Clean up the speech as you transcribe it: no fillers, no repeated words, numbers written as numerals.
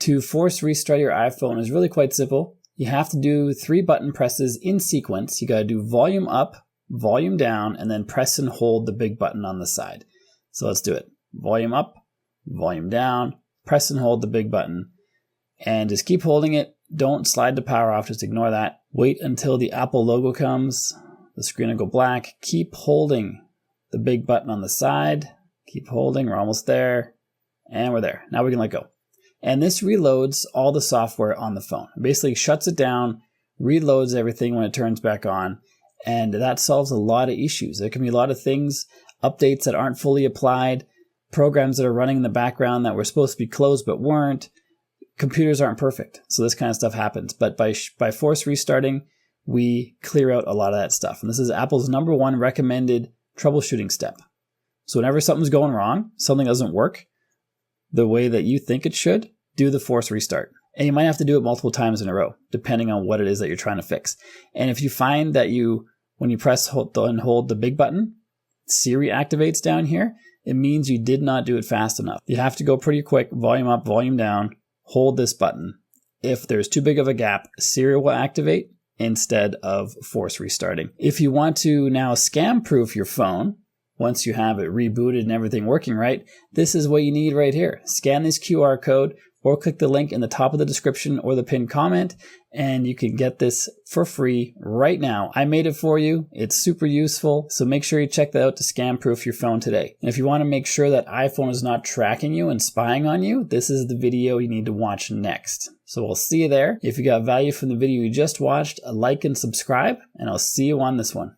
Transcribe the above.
To force restart your iPhone is really quite simple. You have to do 3 button presses in sequence. You got to do volume up, volume down, and then press and hold the big button on the side. So let's do it. Volume up, volume down, press and hold the big button, and just keep holding it. Don't slide the power off, just ignore that. Wait until the Apple logo comes. The screen will go black. Keep holding the big button on the side. Keep holding, we're almost there. And we're there. Now we can let go. And this reloads all the software on the phone. It basically shuts it down, reloads everything when it turns back on, and that solves a lot of issues. There can be a lot of things, updates that aren't fully applied, programs that are running in the background that were supposed to be closed but weren't. Computers aren't perfect, so this kind of stuff happens. But by force restarting, we clear out a lot of that stuff. And this is Apple's #1 recommended troubleshooting step. So whenever something's going wrong, something doesn't work the way that you think it should, do the force restart. And you might have to do it multiple times in a row, depending on what it is that you're trying to fix. And if you find that when you press and hold the big button, Siri activates down here, it means you did not do it fast enough. You have to go pretty quick, volume up, volume down, hold this button. If there's too big of a gap, Siri will activate instead of force restarting. If you want to now scam-proof your phone, once you have it rebooted and everything working right, this is what you need right here. Scan this QR code or click the link in the top of the description or the pinned comment, and you can get this for free right now. I made it for you. It's super useful, so make sure you check that out to scam-proof your phone today. And if you want to make sure that iPhone is not tracking you and spying on you, this is the video you need to watch next. So we'll see you there. If you got value from the video you just watched, a like and subscribe, and I'll see you on this one.